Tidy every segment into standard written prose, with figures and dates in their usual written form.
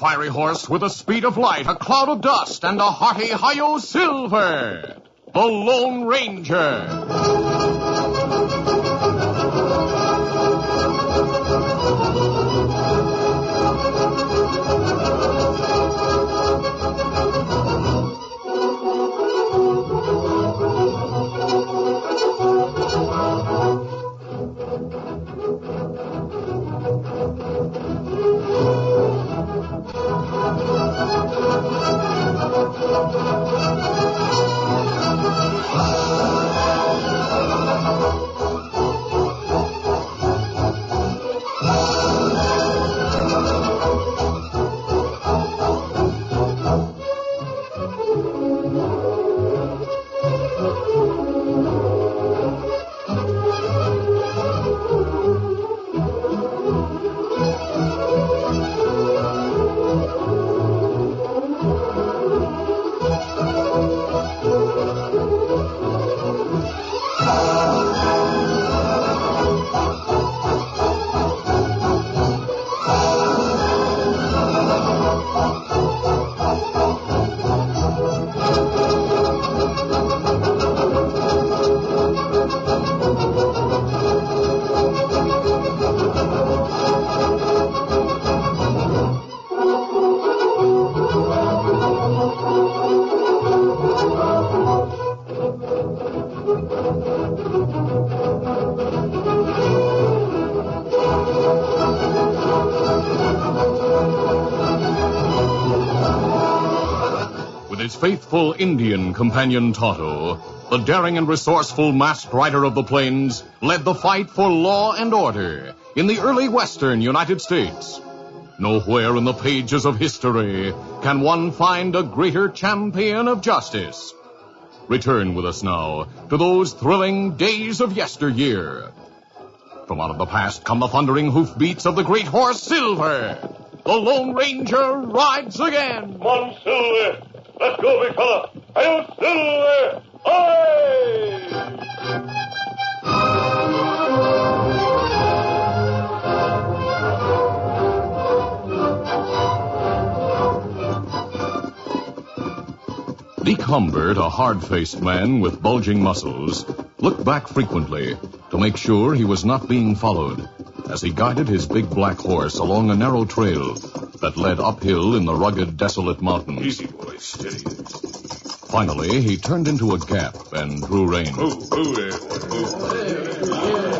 fiery horse with the speed of light, a cloud of dust, and a hearty hi-yo silver. The Lone Ranger. His faithful Indian companion Tonto, the daring and resourceful masked rider of the plains, led the fight for law and order in the early western United States. Nowhere in the pages of history can one find a greater champion of justice. Return with us now to those thrilling days of yesteryear. From out of the past come the thundering hoofbeats of the great horse Silver. The Lone Ranger rides again. Come on, Silver. Let's go, big fella. Hi-yo, Silver! Aye! Deke Humbert, a hard-faced man with bulging muscles, looked back frequently to make sure he was not being followed as he guided his big black horse along a narrow trail that led uphill in the rugged, desolate mountains. Easy, boy. Steady. Finally, he turned into a gap and drew rein.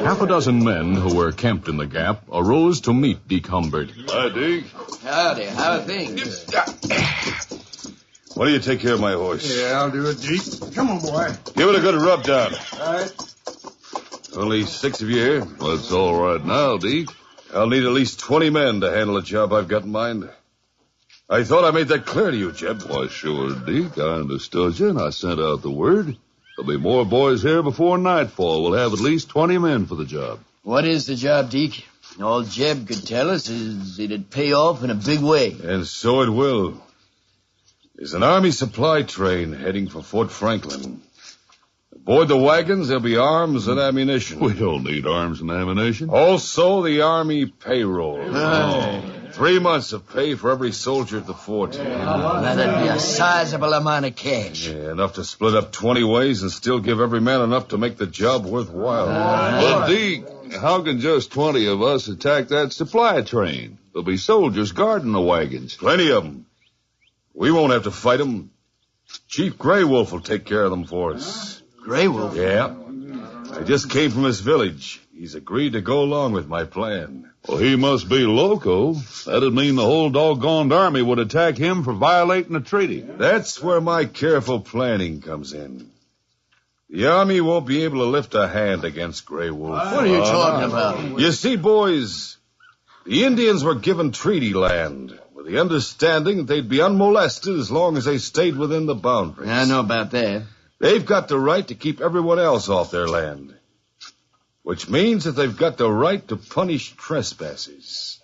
Half a dozen men who were camped in the gap arose to meet Deke Humbert. Hi, Deke. Howdy, how are things? Why do you take care of my horse? Yeah, I'll do it, Deke. Come on, boy. Give it a good rub down. All right. Only 6 of you here. Well, it's all right now, Deke. I'll need at least 20 men to handle the job I've got in mind. I thought I made that clear to you, Jeb. Why, sure, Deke. I understood you, and I sent out the word. There'll be more boys here before nightfall. We'll have at least 20 men for the job. What is the job, Deke? All Jeb could tell us is it'd pay off in a big way. And so it will. There's an Army supply train heading for Fort Franklin. Aboard the wagons, there'll be arms and ammunition. We don't need arms and ammunition. Also, the Army payroll. Oh. 3 months of pay for every soldier at the fort. That'd be a sizable amount of cash. Yeah, enough to split up 20 ways and still give every man enough to make the job worthwhile. But, Deke, how can just 20 of us attack that supply train? There'll be soldiers guarding the wagons. Plenty of them. We won't have to fight them. Chief Grey Wolf will take care of them for us. Grey Wolf? Yeah. I just came from his village. He's agreed to go along with my plan. Well, he must be loco. That'd mean the whole doggone army would attack him for violating the treaty. That's where my careful planning comes in. The Army won't be able to lift a hand against Grey Wolf. What are you talking about? You see, boys, the Indians were given treaty land with the understanding that they'd be unmolested as long as they stayed within the boundaries. I know about that. They've got the right to keep everyone else off their land, which means that they've got the right to punish trespassers.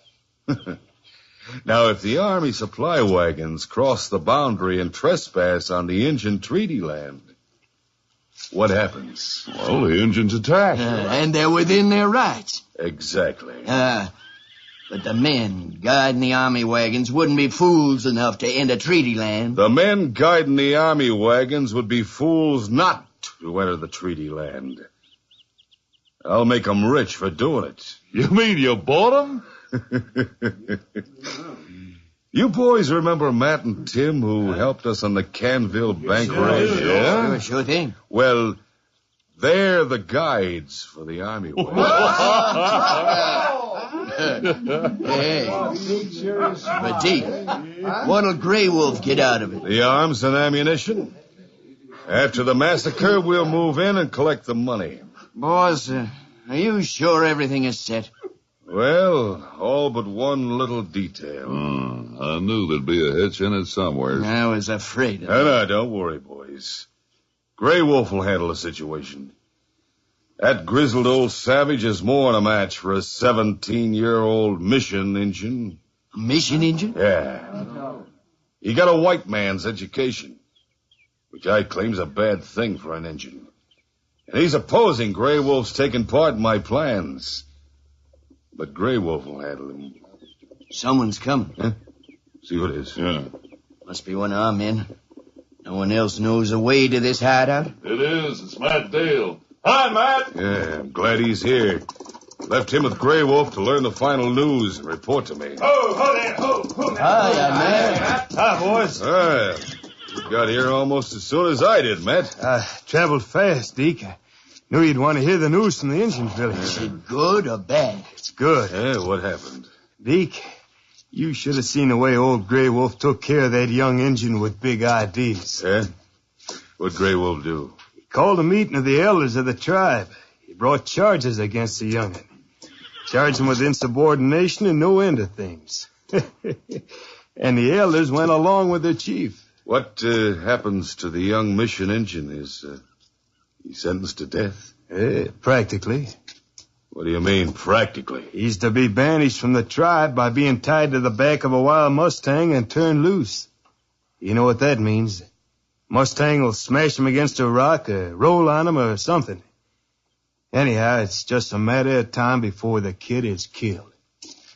Now, if the Army supply wagons cross the boundary and trespass on the Injun treaty land, what happens? Well, the Injuns attack. And they're within their rights. Exactly. But the men guiding the army wagons wouldn't be fools enough to enter treaty land. The men guiding the army wagons would be fools not to enter the treaty land. I'll make 'em rich for doing it. You mean you bought them? You boys remember Matt and Tim who helped us on the Canville bank raid? Yeah? Sure thing. Well, they're the guides for the army wagons. Hey. But, Deke, what'll Grey Wolf get out of it? The arms and ammunition. After the massacre, we'll move in and collect the money. Boys, are you sure everything is set? Well, all but one little detail. I knew there'd be a hitch in it somewhere. I was afraid of it. No, don't worry, boys. Grey Wolf will handle the situation. That grizzled old savage is more than a match for a 17-year-old mission engine. A mission engine? Yeah. He got a white man's education, which I claim's a bad thing for an engine. And he's opposing Grey Wolf's taking part in my plans. But Grey Wolf will handle him. Someone's coming. Huh? See who it is. Yeah. Must be one of our men. No one else knows the way to this hideout. It is. It's Matt Dale. Hi, Matt. Yeah, I'm glad he's here. Left him with Grey Wolf to learn the final news and report to me. Hi, man. Hi, boys. You got here almost as soon as I did, Matt. Traveled fast, Deke. I knew you'd want to hear the news from the Indian village. Is it good or bad? It's good. Yeah, what happened? Deke, you should have seen the way old Grey Wolf took care of that young Injun with big ideas. Yeah? What'd Grey Wolf do? He called a meeting of the elders of the tribe. He brought charges against the young'un. Charged him with insubordination and no end of things. And the elders went along with their chief. What happens to the young mission engine? Is he sentenced to death? Practically. What do you mean, practically? He's to be banished from the tribe by being tied to the back of a wild Mustang and turned loose. You know what that means. Mustang will smash him against a rock or roll on him or something. Anyhow, it's just a matter of time before the kid is killed.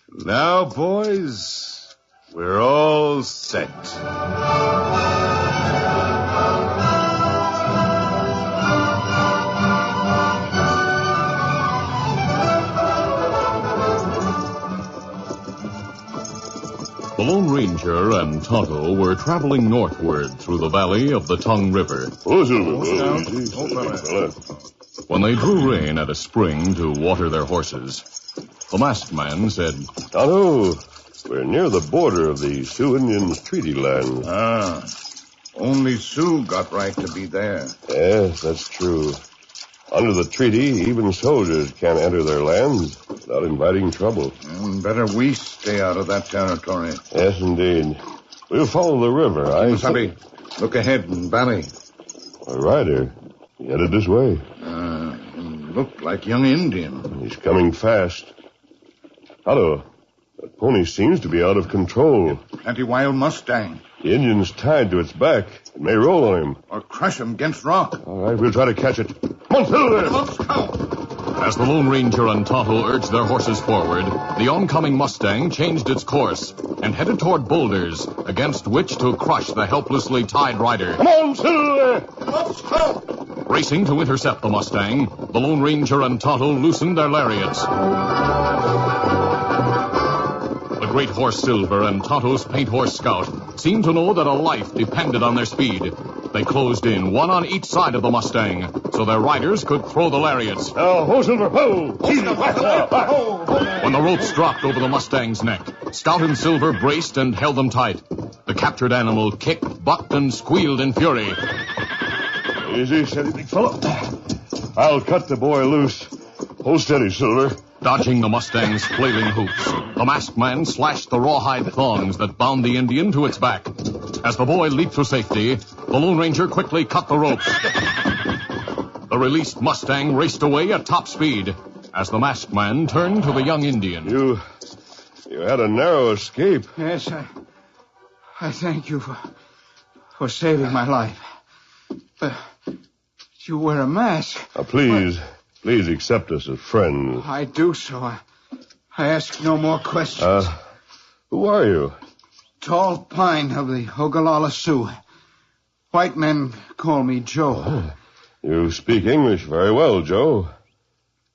Now, boys, we're all set. The Lone Ranger and Tonto were traveling northward through the valley of the Tongue River. When they drew rein at a spring to water their horses, the masked man said, Tonto, we're near the border of the Sioux Indians' treaty land. Only Sioux got right to be there. Yes, that's true. Under the treaty, even soldiers can't enter their lands without inviting trouble. Better we stay out of that territory. Yes, indeed. We'll follow the river. Sabi, look ahead in valley. A rider. He headed this way. Look like young Indian. He's coming fast. Tonto, that pony seems to be out of control. Plenty wild Mustang. The Indian's tied to its back. It may roll on him. Or crush him against rock. All right, we'll try to catch it. Come on, Silver! As the Lone Ranger and Tonto urged their horses forward, the oncoming Mustang changed its course and headed toward boulders against which to crush the helplessly tied rider. Come on, Silver! Racing to intercept the Mustang, the Lone Ranger and Tonto loosened their lariats. The great horse Silver and Tonto's paint horse Scout seemed to know that a life depended on their speed. They closed in, one on each side of the Mustang, so their riders could throw the lariats. Now, ho, Silver, ho! When the ropes dropped over the Mustang's neck, Scout and Silver braced and held them tight. The captured animal kicked, bucked, and squealed in fury. Easy, steady, big fellow. I'll cut the boy loose. Hold steady, Silver. Dodging the Mustang's flailing hoops, the masked man slashed the rawhide thongs that bound the Indian to its back. As the boy leaped for safety, the Lone Ranger quickly cut the ropes. The released Mustang raced away at top speed as the masked man turned to the young Indian. You had a narrow escape. Yes, I thank you for saving my life. But you wear a mask. Please accept us as friends. I do so. I ask no more questions. Who are you? Tall Pine of the Ogallala Sioux. White men call me Joe. You speak English very well, Joe.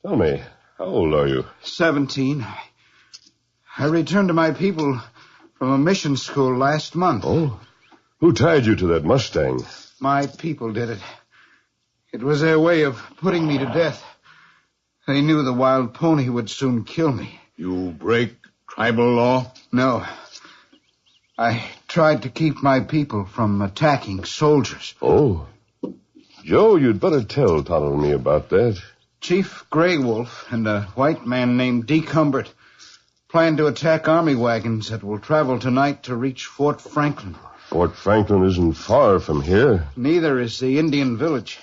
Tell me, how old are you? 17. I returned to my people from a mission school last month. Oh? Who tied you to that Mustang? My people did it. It was their way of putting me to death. They knew the wild pony would soon kill me. You break tribal law? No. I tried to keep my people from attacking soldiers. Oh. Joe, you'd better tell Tonto and me about that. Chief Grey Wolf and a white man named Deke Humbert plan to attack army wagons that will travel tonight to reach Fort Franklin. Fort Franklin isn't far from here. Neither is the Indian village.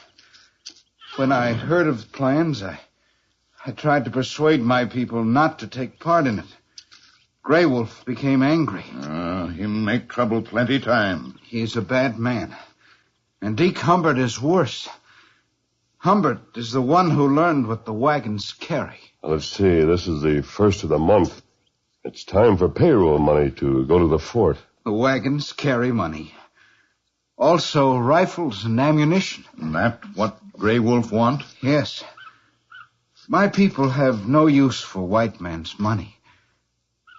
When I heard of the plans, I tried to persuade my people not to take part in it. Grey Wolf became angry. He make trouble plenty time. He's a bad man. And Deke Humbert is worse. Humbert is the one who learned what the wagons carry. Well, let's see, this is the first of the month. It's time for payroll money to go to the fort. The wagons carry money. Also rifles and ammunition. And that what Grey Wolf want? Yes. My people have no use for white man's money.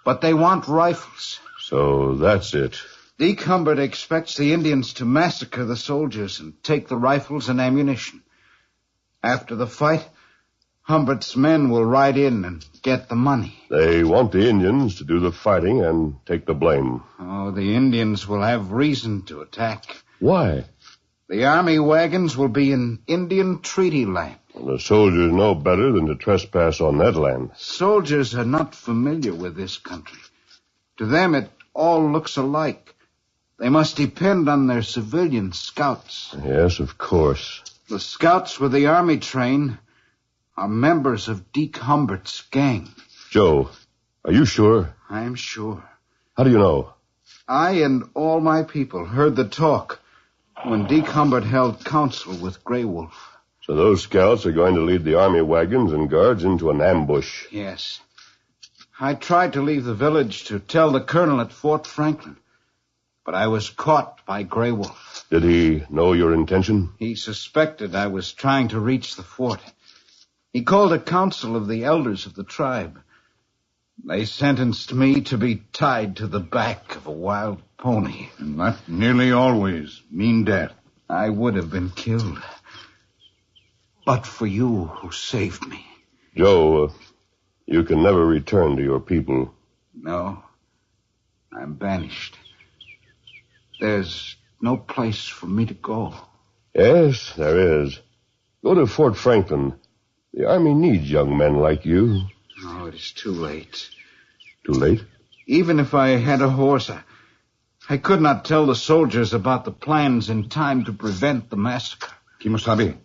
But they want rifles. So that's it. Deke Humbert expects the Indians to massacre the soldiers and take the rifles and ammunition. After the fight, Humbert's men will ride in and get the money. They want the Indians to do the fighting and take the blame. Oh, the Indians will have reason to attack. Why? The army wagons will be in Indian treaty land. Well, the soldiers know better than to trespass on that land. Soldiers are not familiar with this country. To them, it all looks alike. They must depend on their civilian scouts. Yes, of course. The scouts with the army train are members of Deke Humbert's gang. Joe, are you sure? I'm sure. How do you know? I and all my people heard the talk when Deke Humbert held council with Grey Wolf. So those scouts are going to lead the army wagons and guards into an ambush. Yes. I tried to leave the village to tell the colonel at Fort Franklin, but I was caught by Grey Wolf. Did he know your intention? He suspected I was trying to reach the fort. He called a council of the elders of the tribe. They sentenced me to be tied to the back of a wild pony. And that nearly always mean death. I would have been killed. But for you who saved me. Joe, you can never return to your people. No. I'm banished. There's no place for me to go. Yes, there is. Go to Fort Franklin. The army needs young men like you. Oh, it is too late. Too late? Even if I had a horse, I could not tell the soldiers about the plans in time to prevent the massacre. Kimosabe,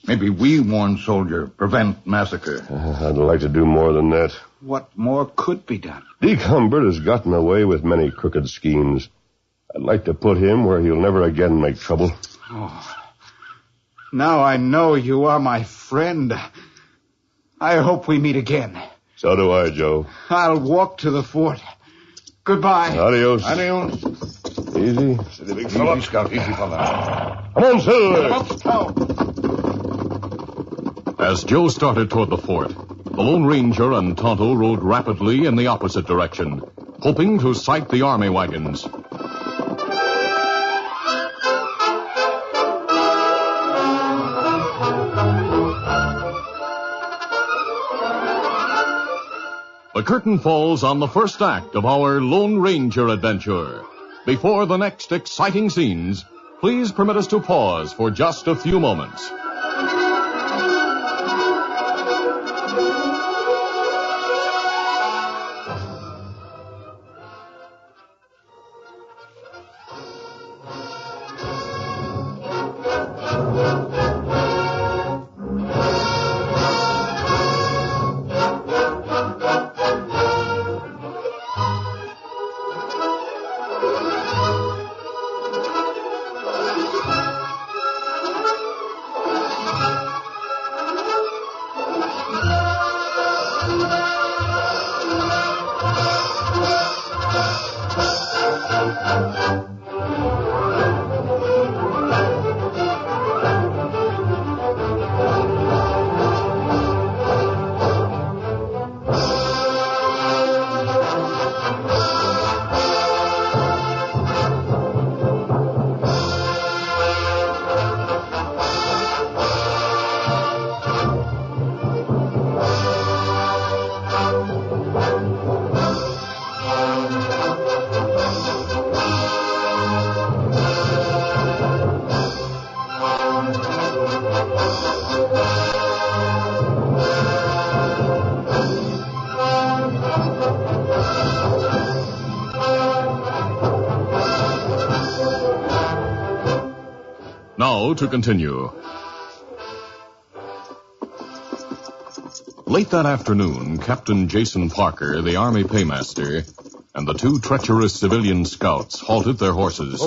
maybe we warn soldier, prevent massacre. I'd like to do more than that. What more could be done? Deke Humbert has gotten away with many crooked schemes. I'd like to put him where he'll never again make trouble. Oh, now I know you are my friend. I hope we meet again. So do I, Joe. I'll walk to the fort. Goodbye. Adios. Adios. Easy. Big fella. Easy, Scout. Easy, fella. Come on, Silver. As Joe started toward the fort, the Lone Ranger and Tonto rode rapidly in the opposite direction, hoping to sight the army wagons. The curtain falls on the first act of our Lone Ranger adventure. Before the next exciting scenes, please permit us to pause for just a few moments. Now to continue. Late that afternoon, Captain Jason Parker, the Army paymaster, and the two treacherous civilian scouts halted their horses.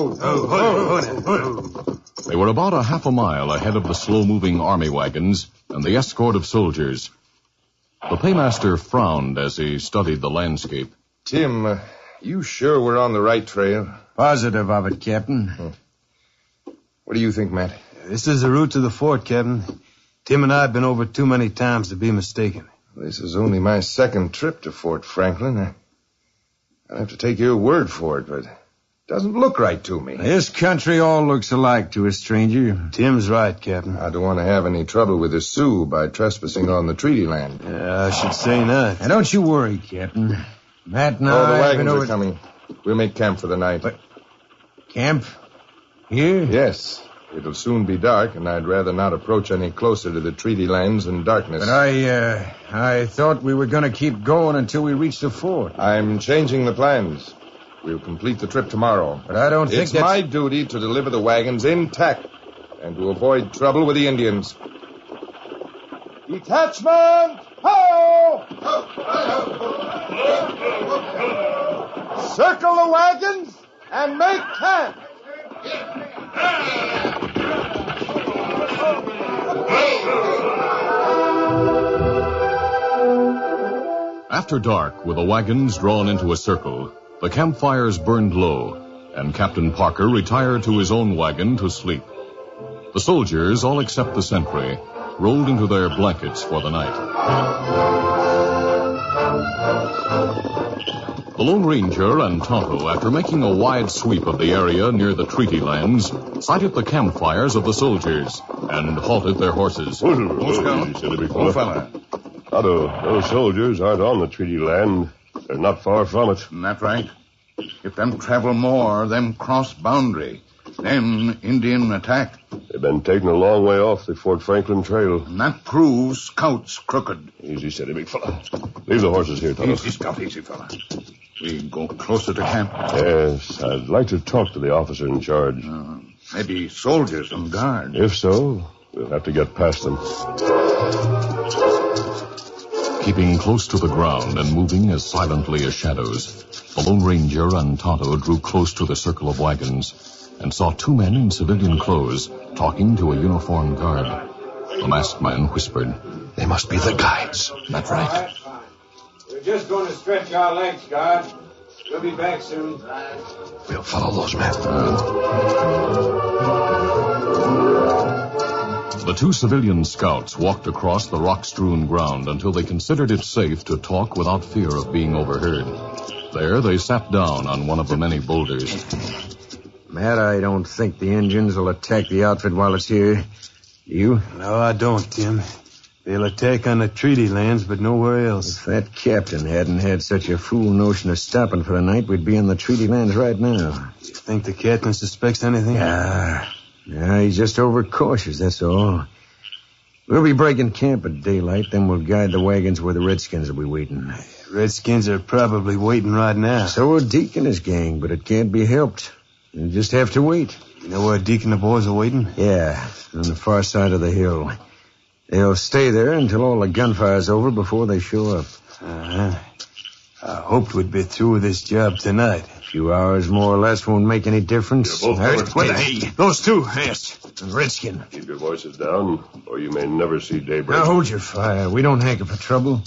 They were about a half a mile ahead of the slow-moving army wagons and the escort of soldiers. The paymaster frowned as he studied the landscape. Tim, you sure we're on the right trail? Positive of it, Captain. What do you think, Matt? This is the route to the fort, Captain. Tim and I have been over too many times to be mistaken. This is only my second trip to Fort Franklin. I'll have to take your word for it, but it doesn't look right to me. This country all looks alike to a stranger. Tim's right, Captain. I don't want to have any trouble with the Sioux by trespassing on the treaty land. I should say not. Now, don't you worry, Captain. Matt and The I... wagons are coming. We'll make camp for the night. But camp? Here? Yes. It'll soon be dark, and I'd rather not approach any closer to the treaty lands in darkness. But I thought we were going to keep going until we reached the fort. I'm changing the plans. We'll complete the trip tomorrow. But I don't think it's my duty to deliver the wagons intact and to avoid trouble with the Indians. Detachment! Ho! Circle the wagons and make camp! After dark, with the wagons drawn into a circle, the campfires burned low, and Captain Parker retired to his own wagon to sleep. The soldiers, all except the sentry, rolled into their blankets for the night. The Lone Ranger and Tonto, after making a wide sweep of the area near the treaty lands, sighted the campfires of the soldiers and halted their horses. Old fella. Otto, those soldiers aren't on the treaty land. They're not far from it. Isn't that right? If them travel more, them cross boundary. Them Indian attack. They've been taken a long way off the Fort Franklin trail. And that proves scouts crooked. Easy, steady, big fella. Leave the horses here, Tonto. Easy, Scout, easy, fella. We go closer to camp. Yes, I'd like to talk to the officer in charge. Maybe soldiers on guard. If so, we'll have to get past them. Keeping close to the ground and moving as silently as shadows, the Lone Ranger and Tonto drew close to the circle of wagons and saw two men in civilian clothes talking to a uniformed guard. The masked man whispered, They must be the guides. "That's right." We're just going to stretch our legs, guard. We'll be back soon. We'll follow those men. The two civilian scouts walked across the rock-strewn ground until they considered it safe to talk without fear of being overheard. There, they sat down on one of the many boulders. Matt, I don't think the Indians will attack the outfit while it's here. You? No, I don't, Tim. They'll attack on the treaty lands, but nowhere else. If that captain hadn't had such a fool notion of stopping for the night, we'd be on the treaty lands right now. You think the captain suspects anything? Yeah, he's just overcautious, that's all. We'll be breaking camp at daylight, then we'll guide the wagons where the Redskins will be waiting. Redskins are probably waiting right now. So are Deke and his gang, but it can't be helped. You'll just have to wait. You know where Deke and the boys are waiting? Yeah, on the far side of the hill. They'll stay there until all the gunfire's over before they show up. I hoped we'd be through with this job tonight. A few hours more or less won't make any difference. You're both covered. Hey, those two, yes. And Redskin. Keep your voices down, or you may never see daybreak. Now hold your fire. We don't hanker for trouble.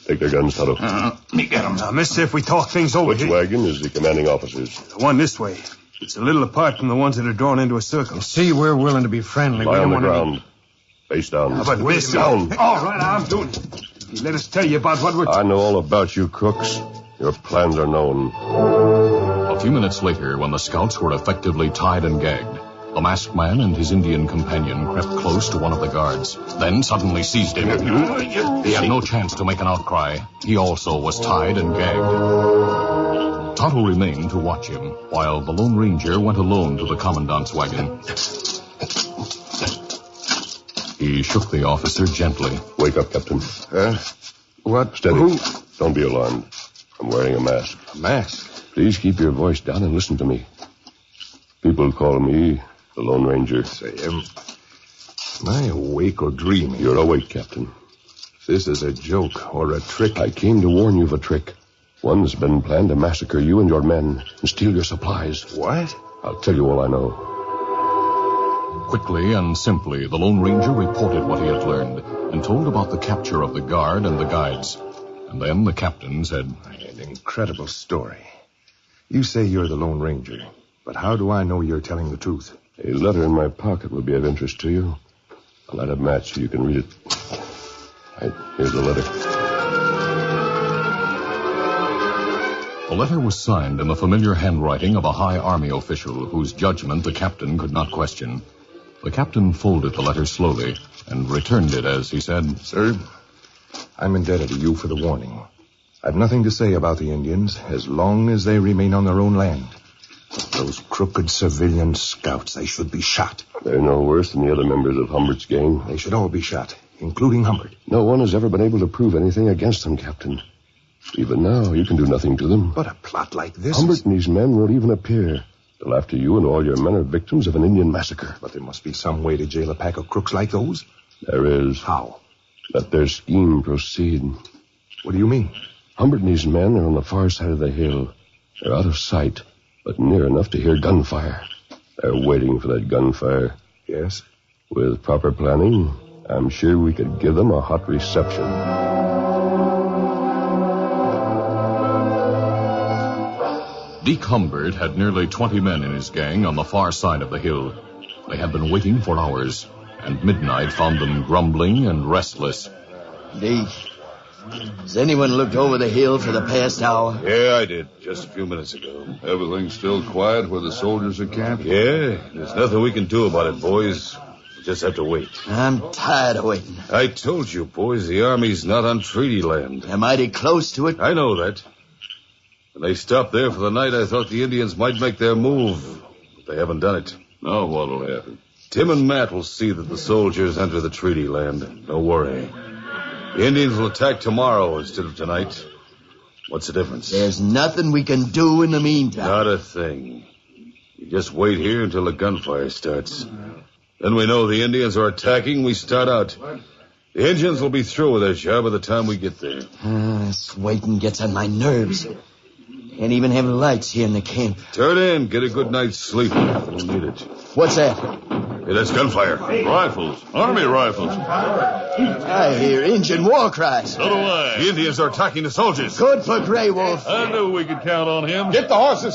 Take their guns, Tonto. Let me get them. Now, mister, if we talk things over Which here... wagon is the commanding officer's? The one this way. It's a little apart from the ones that are drawn into a circle. See, we're willing to be friendly. Lie we on don't the want ground. Face down. But face down. All right, I'm doing it. You let us tell you about what we're... I know all about you, crooks. Your plans are known. A few minutes later, when the scouts were effectively tied and gagged, the masked man and his Indian companion crept close to one of the guards, then suddenly seized him. He had no chance to make an outcry. He also was tied and gagged. Tonto remained to watch him, while the Lone Ranger went alone to the commandant's wagon. He shook the officer gently. Wake up, Captain. What? Steady. Who? Don't be alarmed. I'm wearing a mask. A mask? Please keep your voice down and listen to me. People call me The Lone Ranger. Say, am I awake or dreaming? You're awake, Captain. If this is a joke or a trick... I came to warn you of a trick. One's been planned to massacre you and your men and steal your supplies. What? I'll tell you all I know. Quickly and simply, the Lone Ranger reported what he had learned and told about the capture of the guard and the guides. And then the captain said, An incredible story. You say you're the Lone Ranger, but how do I know you're telling the truth? A letter in my pocket would be of interest to you. I'll light a match so you can read it. Right, here's the letter. The letter was signed in the familiar handwriting of a high army official whose judgment the captain could not question. The captain folded the letter slowly and returned it as he said, Sir, I'm indebted to you for the warning. I've nothing to say about the Indians as long as they remain on their own land. Those crooked civilian scouts, they should be shot. They're no worse than the other members of Humbert's gang. They should all be shot, including Humbert. No one has ever been able to prove anything against them, Captain. Even now, you can do nothing to them. But a plot like this... Humbert and his men won't even appear till after you and all your men are victims of an Indian massacre. But there must be some way to jail a pack of crooks like those. There is. How? Let their scheme proceed. What do you mean? Humbert and his men are on the far side of the hill. They're out of sight, but near enough to hear gunfire. They're waiting for that gunfire. Yes? With proper planning, I'm sure we could give them a hot reception. Deke Humbert had nearly 20 men in his gang on the far side of the hill. They had been waiting for hours, and midnight found them grumbling and restless. Deke, has anyone looked over the hill for the past hour? Yeah, I did, just a few minutes ago. Everything's still quiet where the soldiers are camped? Yeah, there's nothing we can do about it, boys. We just have to wait. I'm tired of waiting. I told you, boys, the Army's not on treaty land. They're mighty close to it. I know that. When they stopped there for the night, I thought the Indians might make their move. But they haven't done it. Now what'll happen? Tim and Matt will see that the soldiers enter the treaty land. No worry. The Indians will attack tomorrow instead of tonight. What's the difference? There's nothing we can do in the meantime. Not a thing. You just wait here until the gunfire starts. Then we know the Indians are attacking, we start out. The Indians will be through with their job by the time we get there. This waiting gets on my nerves. Can't even have lights here in the camp. Turn in, get a good night's sleep. We'll need it. What's that? Hey, that's gunfire. Rifles. Army rifles. I hear Indian war cries. So do I. The Indians are attacking the soldiers. Good for Grey Wolf. I knew we could count on him. Get the horses.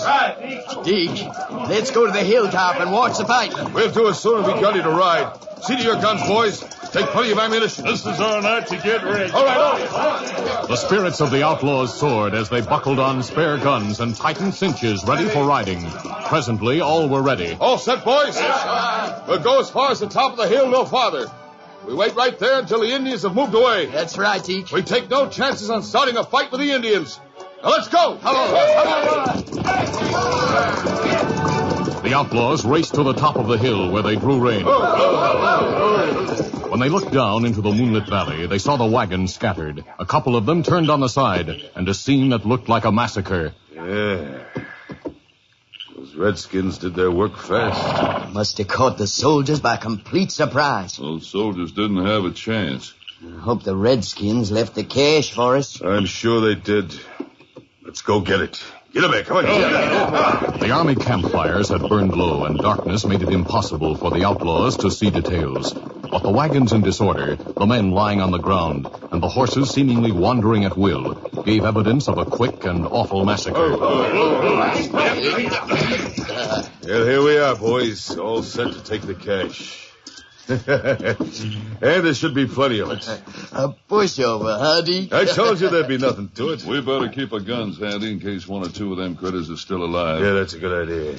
Deke, let's go to the hilltop and watch the fighting. We'll do as soon as we got you to ride. See to your guns, boys. Take plenty of ammunition. This is our night to get rich. All right. The spirits of the outlaws soared as they buckled on spare guns and tightened cinches ready for riding. Presently, all were ready. All set, boys? We'll go as far as the top of the hill, no farther. We wait right there until the Indians have moved away. That's right, Deke. We take no chances on starting a fight with the Indians. Now let's go. The outlaws raced to the top of the hill where they drew rein. When they looked down into the moonlit valley, they saw the wagons scattered. A couple of them turned on the side, and a scene that looked like a massacre. Yeah. Those redskins did their work fast. Must have caught the soldiers by complete surprise. Those soldiers didn't have a chance. I hope the redskins left the cash for us. I'm sure they did. Let's go get it. Get him here, come on. The army campfires had burned low, and darkness made it impossible for the outlaws to see details. But the wagons in disorder, the men lying on the ground, and the horses seemingly wandering at will, gave evidence of a quick and awful massacre. Well, here we are, boys. All set to take the cash. And there should be plenty of it. A pushover, huh, Deke? I told you there'd be nothing to it. We better keep our guns handy in case one or two of them critters are still alive. Yeah, that's a good idea.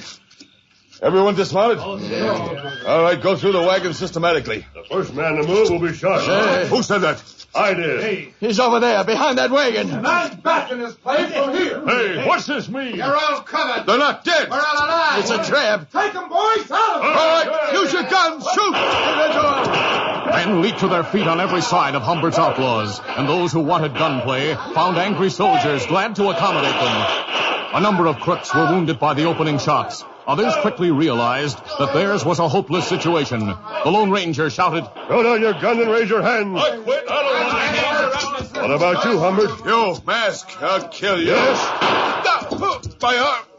Everyone dismounted? Yeah. All right, go through the wagon systematically. The first man to move will be shot. Who said that? I did. He's over there, behind that wagon. The man's back in his place from here. Hey, what's this mean? You're all covered. They're not dead. We're all alive. It's a trap. Take them, boys. Out of All right, use your guns. Shoot. Men leaped to their feet on every side of Humbert's outlaws, and those who wanted gunplay found angry soldiers glad to accommodate them. A number of crooks were wounded by the opening shots, Others quickly realized that theirs was a hopeless situation. The Lone Ranger shouted, Throw down your gun and raise your hands. I quit. I don't want to hear. What about you, Humbert? You, Mask, I'll kill you. Yes?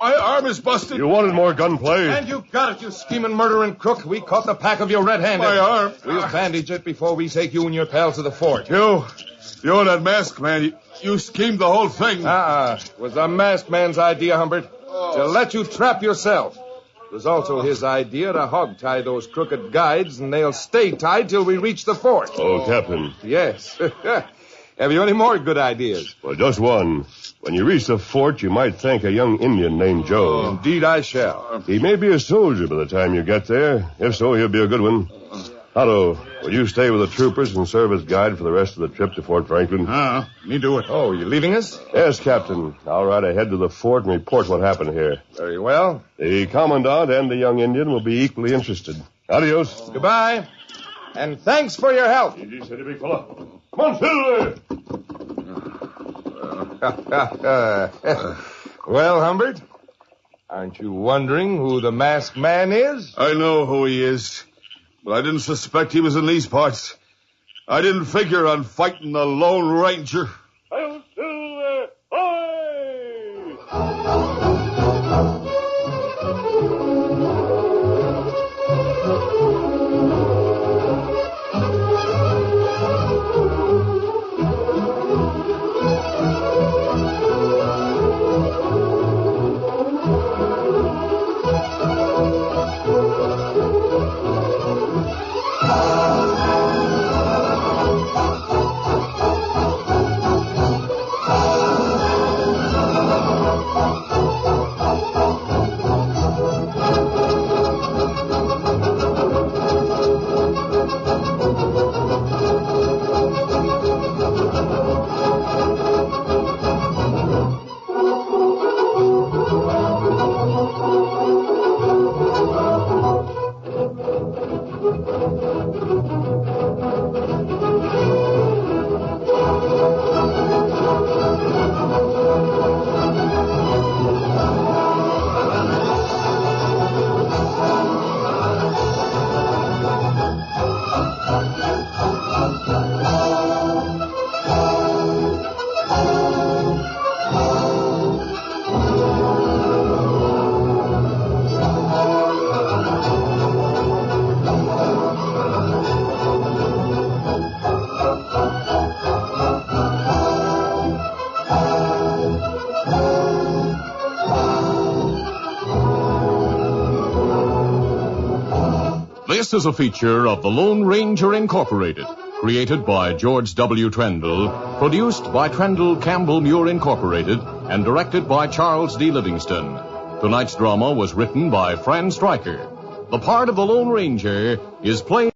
My arm is busted. You wanted more gunplay. And you got it, you scheming murdering crook. We caught the pack of you red-handed. My arm. We'll bandage it before we take you and your pals to the fort. You and that Mask man, you schemed the whole thing. It was the masked man's idea, Humbert, to let you trap yourself. It was also his idea to hog-tie those crooked guides, and they'll stay tied till we reach the fort. Oh, Captain. Yes. Have you any more good ideas? Well, just one. When you reach the fort, you might thank a young Indian named Joe. Indeed I shall. He may be a soldier by the time you get there. If so, he'll be a good one. Otto, will you stay with the troopers and serve as guide for the rest of the trip to Fort Franklin? Me do it. Oh, you leaving us? Yes, Captain. I'll ride ahead to the fort and report what happened here. Very well. The Commandant and the young Indian will be equally interested. Adios. Goodbye. And thanks for your help. Easy, steady, big fella. Come on, Silver! Well, Humbert, aren't you wondering who the masked man is? I know who he is, but I didn't suspect he was in these parts. I didn't figure on fighting the Lone Ranger. I'll Silver! Aye! This is a feature of the Lone Ranger Incorporated, created by George W. Trendle, produced by Trendle Campbell Muir Incorporated, and directed by Charles D. Livingston. Tonight's drama was written by Fran Stryker. The part of the Lone Ranger is played